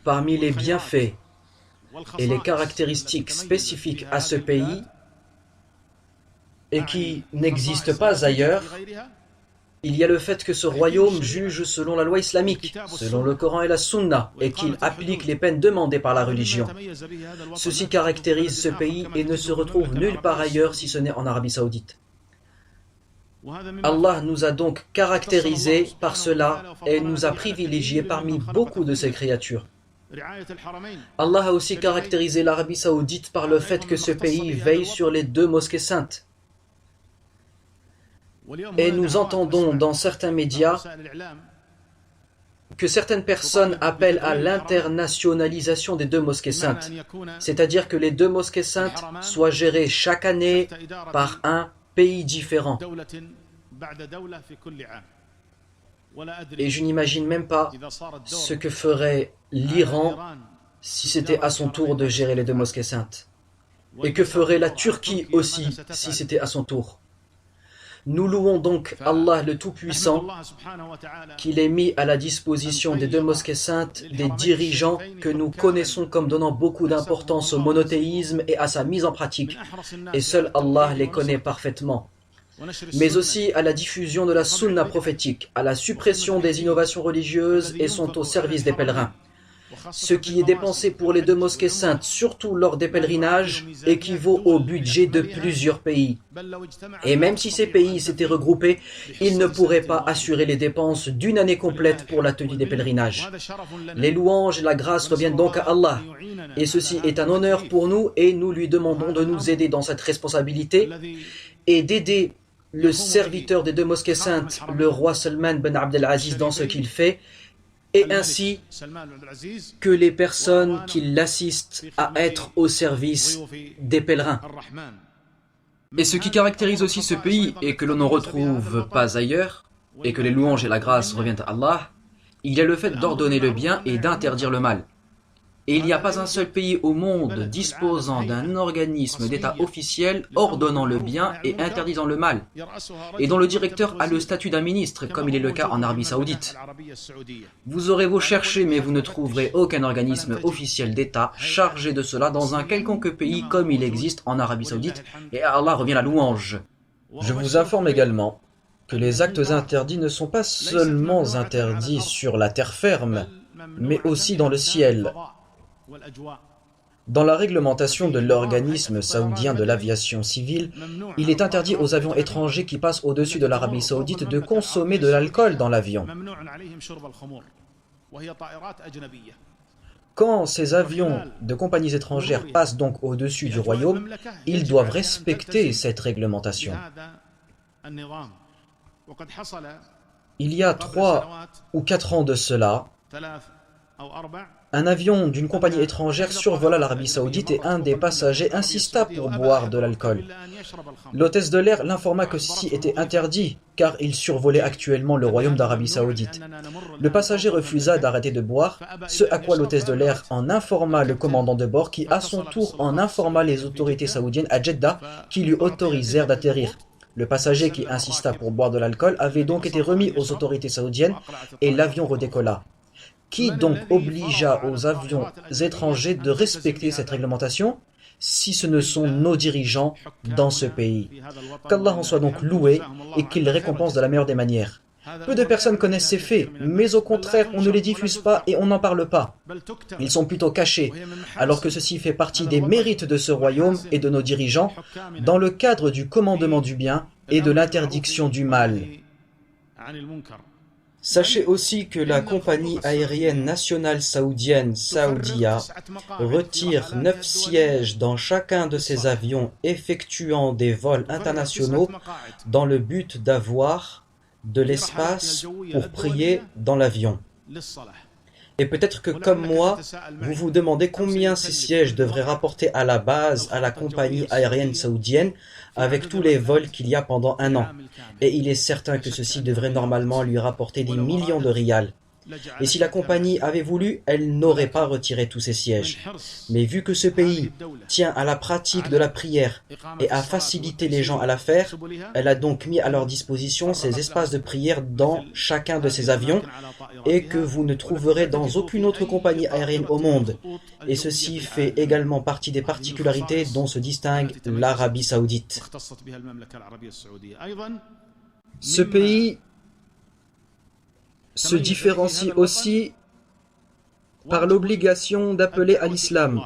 Parmi les bienfaits et les caractéristiques spécifiques à ce pays et qui n'existent pas ailleurs, il y a le fait que ce royaume juge selon la loi islamique, selon le Coran et la Sunna, et qu'il applique les peines demandées par la religion. Ceci caractérise ce pays et ne se retrouve nulle part ailleurs si ce n'est en Arabie Saoudite. Allah nous a donc caractérisés par cela et nous a privilégiés parmi beaucoup de ses créatures. Allah a aussi caractérisé l'Arabie Saoudite par le fait que ce pays veille sur les 2 mosquées saintes. Et nous entendons dans certains médias que certaines personnes appellent à l'internationalisation des 2 mosquées saintes, c'est-à-dire que les 2 mosquées saintes soient gérées chaque année par un pays différent. Et je n'imagine même pas ce que ferait l'Iran si c'était à son tour de gérer les 2 mosquées saintes. Et que ferait la Turquie aussi si c'était à son tour. Nous louons donc Allah le Tout-Puissant, qu'il ait mis à la disposition des 2 mosquées saintes des dirigeants que nous connaissons comme donnant beaucoup d'importance au monothéisme et à sa mise en pratique. Et seul Allah les connaît parfaitement. Mais aussi à la diffusion de la sunna prophétique, à la suppression des innovations religieuses et sont au service des pèlerins. Ce qui est dépensé pour les 2 mosquées saintes, surtout lors des pèlerinages, équivaut au budget de plusieurs pays. Et même si ces pays s'étaient regroupés, ils ne pourraient pas assurer les dépenses d'une année complète pour la tenue des pèlerinages. Les louanges et la grâce reviennent donc à Allah. Et ceci est un honneur pour nous et nous lui demandons de nous aider dans cette responsabilité et d'aider le serviteur des 2 mosquées saintes, le roi Salman ben Abdelaziz, dans ce qu'il fait, et ainsi que les personnes qui l'assistent à être au service des pèlerins. Et ce qui caractérise aussi ce pays et que l'on ne retrouve pas ailleurs, et que les louanges et la grâce reviennent à Allah, il y a le fait d'ordonner le bien et d'interdire le mal. Et il n'y a pas un seul pays au monde disposant d'un organisme d'État officiel ordonnant le bien et interdisant le mal, et dont le directeur a le statut d'un ministre, comme il est le cas en Arabie Saoudite. Vous aurez beau chercher, mais vous ne trouverez aucun organisme officiel d'État chargé de cela dans un quelconque pays comme il existe en Arabie Saoudite, et à Allah revient la louange. Je vous informe également que les actes interdits ne sont pas seulement interdits sur la terre ferme, mais aussi dans le ciel. Dans la réglementation de l'organisme saoudien de l'aviation civile, il est interdit aux avions étrangers qui passent au-dessus de l'Arabie Saoudite de consommer de l'alcool dans l'avion. Quand ces avions de compagnies étrangères passent donc au-dessus du royaume, ils doivent respecter cette réglementation. Il y a 3 ou 4 ans de cela, un avion d'une compagnie étrangère survola l'Arabie Saoudite et un des passagers insista pour boire de l'alcool. L'hôtesse de l'air l'informa que ceci était interdit car il survolait actuellement le royaume d'Arabie Saoudite. Le passager refusa d'arrêter de boire, ce à quoi l'hôtesse de l'air en informa le commandant de bord qui à son tour en informa les autorités saoudiennes à Jeddah qui lui autorisèrent d'atterrir. Le passager qui insista pour boire de l'alcool avait donc été remis aux autorités saoudiennes et l'avion redécolla. Qui donc obligea aux avions étrangers de respecter cette réglementation, si ce ne sont nos dirigeants dans ce pays? Qu'Allah en soit donc loué et qu'il les récompense de la meilleure des manières. Peu de personnes connaissent ces faits, mais au contraire, on ne les diffuse pas et on n'en parle pas. Ils sont plutôt cachés, alors que ceci fait partie des mérites de ce royaume et de nos dirigeants, dans le cadre du commandement du bien et de l'interdiction du mal. Sachez aussi que la compagnie aérienne nationale saoudienne Saoudia retire 9 sièges dans chacun de ses avions effectuant des vols internationaux dans le but d'avoir de l'espace pour prier dans l'avion. Et peut-être que comme moi, vous vous demandez combien ces sièges devraient rapporter à la base à la compagnie aérienne saoudienne avec tous les vols qu'il y a pendant un an. Et il est certain que ceci devrait normalement lui rapporter des millions de riyals. Et si la compagnie avait voulu, elle n'aurait pas retiré tous ses sièges. Mais vu que ce pays tient à la pratique de la prière et à faciliter les gens à la faire, elle a donc mis à leur disposition ces espaces de prière dans chacun de ses avions et que vous ne trouverez dans aucune autre compagnie aérienne au monde. Et ceci fait également partie des particularités dont se distingue l'Arabie Saoudite. Ce pays se différencie aussi par l'obligation d'appeler à l'islam.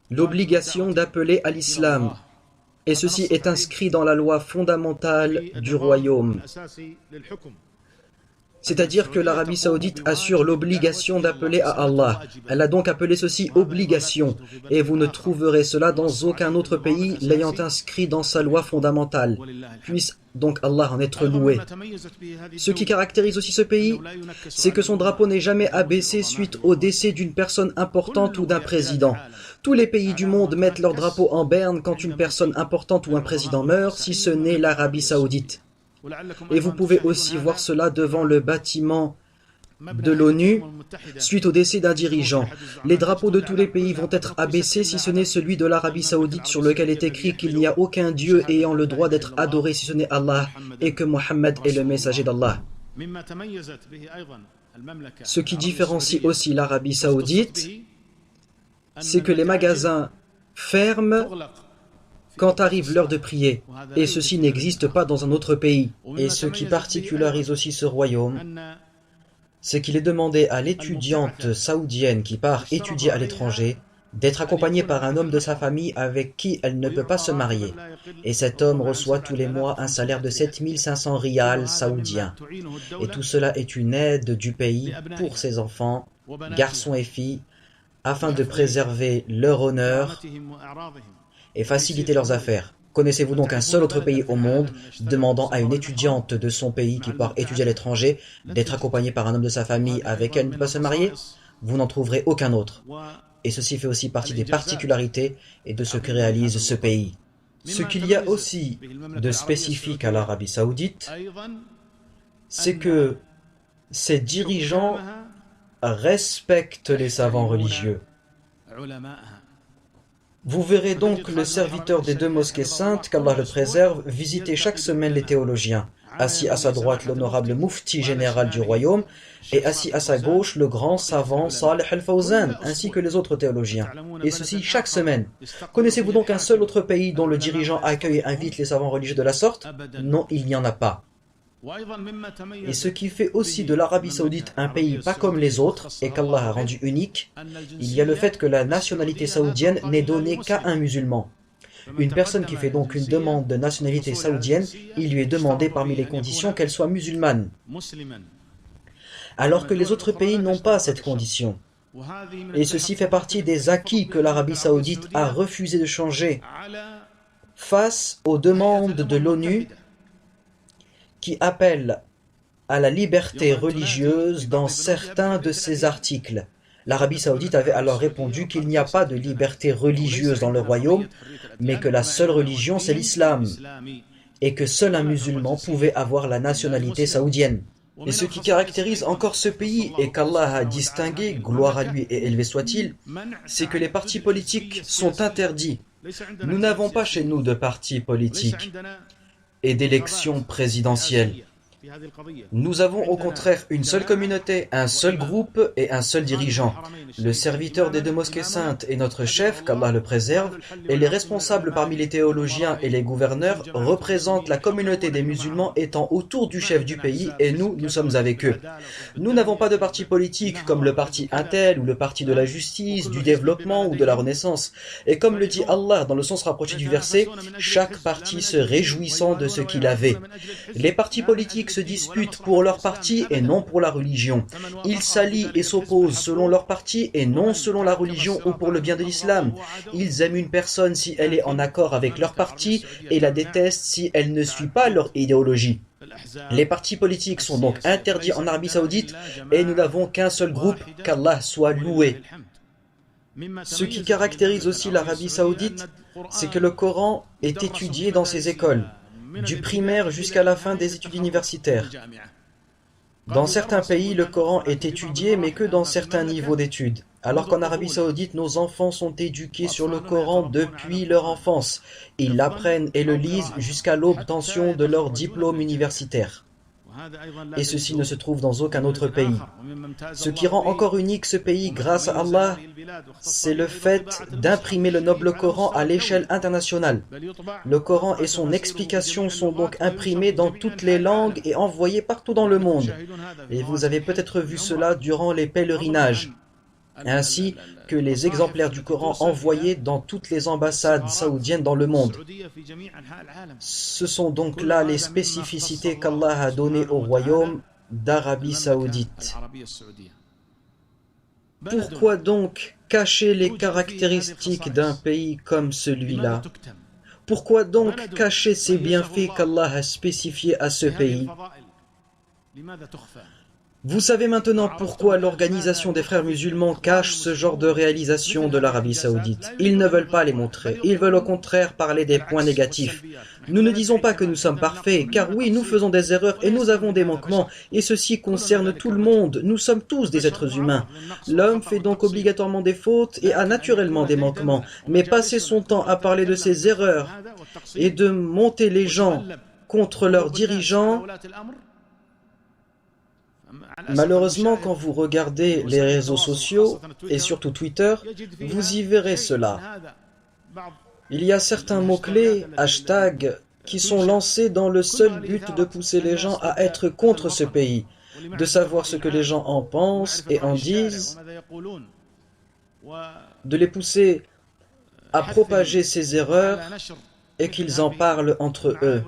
L'obligation d'appeler à l'islam. Et ceci est inscrit dans la loi fondamentale du royaume. C'est-à-dire que l'Arabie Saoudite assure l'obligation d'appeler à Allah. Elle a donc appelé ceci obligation, et vous ne trouverez cela dans aucun autre pays l'ayant inscrit dans sa loi fondamentale. Puisse donc Allah en être loué. Ce qui caractérise aussi ce pays, c'est que son drapeau n'est jamais abaissé suite au décès d'une personne importante ou d'un président. Tous les pays du monde mettent leur drapeau en berne quand une personne importante ou un président meurt, si ce n'est l'Arabie Saoudite. Et vous pouvez aussi voir cela devant le bâtiment de l'ONU suite au décès d'un dirigeant. Les drapeaux de tous les pays vont être abaissés si ce n'est celui de l'Arabie Saoudite sur lequel est écrit qu'il n'y a aucun Dieu ayant le droit d'être adoré si ce n'est Allah et que Mohammed est le messager d'Allah. Ce qui différencie aussi l'Arabie Saoudite, c'est que les magasins ferment quand arrive l'heure de prier, et ceci n'existe pas dans un autre pays. Et ce qui particularise aussi ce royaume, c'est qu'il est demandé à l'étudiante saoudienne qui part étudier à l'étranger d'être accompagnée par un homme de sa famille avec qui elle ne peut pas se marier. Et cet homme reçoit tous les mois un salaire de 7500 riyals saoudiens. Et tout cela est une aide du pays pour ses enfants, garçons et filles, afin de préserver leur honneur et faciliter leurs affaires. Connaissez-vous donc un seul autre pays au monde demandant à une étudiante de son pays qui part étudier à l'étranger d'être accompagnée par un homme de sa famille avec elle ne peut pas se marier? Vous n'en trouverez aucun autre. Et ceci fait aussi partie des particularités et de ce que réalise ce pays. Ce qu'il y a aussi de spécifique à l'Arabie Saoudite, c'est que ses dirigeants respectent les savants religieux. Vous verrez donc le serviteur des deux mosquées saintes, qu'Allah le préserve, visiter chaque semaine les théologiens. Assis à sa droite, l'honorable Mufti général du royaume, et assis à sa gauche, le grand savant Salih al-Fawzan, ainsi que les autres théologiens. Et ceci chaque semaine. Connaissez-vous donc un seul autre pays dont le dirigeant accueille et invite les savants religieux de la sorte? Non, il n'y en a pas. Et ce qui fait aussi de l'Arabie Saoudite un pays pas comme les autres et qu'Allah a rendu unique, il y a le fait que la nationalité saoudienne n'est donnée qu'à un musulman. Une personne qui fait donc une demande de nationalité saoudienne, il lui est demandé parmi les conditions qu'elle soit musulmane. Alors que les autres pays n'ont pas cette condition. Et ceci fait partie des acquis que l'Arabie Saoudite a refusé de changer face aux demandes de l'ONU qui appelle à la liberté religieuse dans certains de ses articles. L'Arabie Saoudite avait alors répondu qu'il n'y a pas de liberté religieuse dans le royaume, mais que la seule religion c'est l'islam, et que seul un musulman pouvait avoir la nationalité saoudienne. Et ce qui caractérise encore ce pays, et qu'Allah a distingué, gloire à lui et élevé soit-il, c'est que les partis politiques sont interdits. Nous n'avons pas chez nous de partis politiques et d'élections présidentielles. Nous avons au contraire une seule communauté, un seul groupe et un seul dirigeant. Le serviteur des deux mosquées saintes est notre chef, qu'Allah le préserve, et les responsables parmi les théologiens et les gouverneurs représentent la communauté des musulmans étant autour du chef du pays et nous sommes avec eux. Nous n'avons pas de parti politique comme le parti Intel ou le parti de la justice, du développement ou de la renaissance. Et comme le dit Allah dans le sens rapproché du verset, chaque parti se réjouissant de ce qu'il avait. Les partis politiques se disputent pour leur parti et non pour la religion. Ils s'allient et s'opposent selon leur parti et non selon la religion ou pour le bien de l'islam. Ils aiment une personne si elle est en accord avec leur parti et la détestent si elle ne suit pas leur idéologie. Les partis politiques sont donc interdits en Arabie Saoudite et nous n'avons qu'un seul groupe, qu'Allah soit loué. Ce qui caractérise aussi l'Arabie Saoudite, c'est que le Coran est étudié dans ses écoles, du primaire jusqu'à la fin des études universitaires. Dans certains pays, le Coran est étudié, mais que dans certains niveaux d'études. Alors qu'en Arabie Saoudite, nos enfants sont éduqués sur le Coran depuis leur enfance. Ils l'apprennent et le lisent jusqu'à l'obtention de leur diplôme universitaire. Et ceci ne se trouve dans aucun autre pays. Ce qui rend encore unique ce pays grâce à Allah, c'est le fait d'imprimer le noble Coran à l'échelle internationale. Le Coran et son explication sont donc imprimés dans toutes les langues et envoyés partout dans le monde. Et vous avez peut-être vu cela durant les pèlerinages, ainsi que les exemplaires du Coran envoyés dans toutes les ambassades saoudiennes dans le monde. Ce sont donc là les spécificités qu'Allah a données au royaume d'Arabie Saoudite. Pourquoi donc cacher les caractéristiques d'un pays comme celui-là? Pourquoi donc cacher ces bienfaits qu'Allah a spécifiés à ce pays? Vous savez maintenant pourquoi l'organisation des frères musulmans cache ce genre de réalisation de l'Arabie Saoudite. Ils ne veulent pas les montrer, ils veulent au contraire parler des points négatifs. Nous ne disons pas que nous sommes parfaits, car oui, nous faisons des erreurs et nous avons des manquements, et ceci concerne tout le monde, nous sommes tous des êtres humains. L'homme fait donc obligatoirement des fautes et a naturellement des manquements, mais passer son temps à parler de ses erreurs et de monter les gens contre leurs dirigeants. Malheureusement, quand vous regardez les réseaux sociaux, et surtout Twitter, vous y verrez cela. Il y a certains mots-clés, hashtags, qui sont lancés dans le seul but de pousser les gens à être contre ce pays, de savoir ce que les gens en pensent et en disent, de les pousser à propager ces erreurs et qu'ils en parlent entre eux.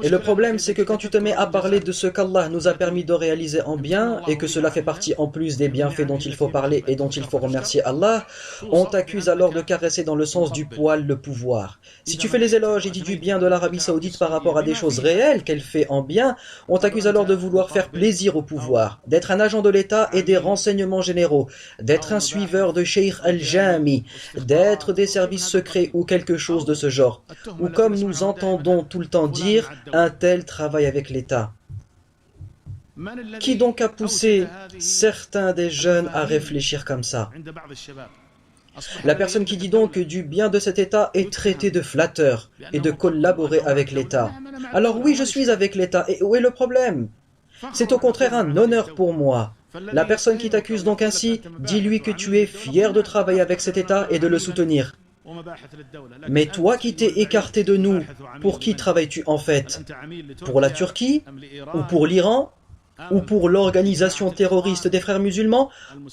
Et le problème, c'est que quand tu te mets à parler de ce qu'Allah nous a permis de réaliser en bien, et que cela fait partie en plus des bienfaits dont il faut parler et dont il faut remercier Allah, on t'accuse alors de caresser dans le sens du poil le pouvoir. Si tu fais les éloges et dis du bien de l'Arabie Saoudite par rapport à des choses réelles qu'elle fait en bien, on t'accuse alors de vouloir faire plaisir au pouvoir, d'être un agent de l'État et des renseignements généraux, d'être un suiveur de Sheikh Al-Jami, d'être des services secrets ou quelque chose de ce genre. Ou comme nous entendons tout le temps dire, un tel travaille avec l'État. Qui donc a poussé certains des jeunes à réfléchir comme ça? La personne qui dit donc que du bien de cet État est traitée de flatteur et de collaborer avec l'État. Alors oui, je suis avec l'État, et où est le problème? C'est au contraire un honneur pour moi. La personne qui t'accuse donc ainsi, dis-lui que tu es fier de travailler avec cet État et de le soutenir. Mais toi qui t'es écarté de nous, pour qui travailles-tu en fait? Pour la Turquie? Ou pour l'Iran? Ou pour l'organisation terroriste des frères musulmans?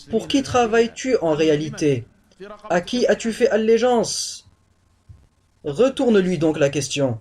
Pour qui travailles-tu en réalité? À qui as-tu fait allégeance? Retourne-lui donc la question.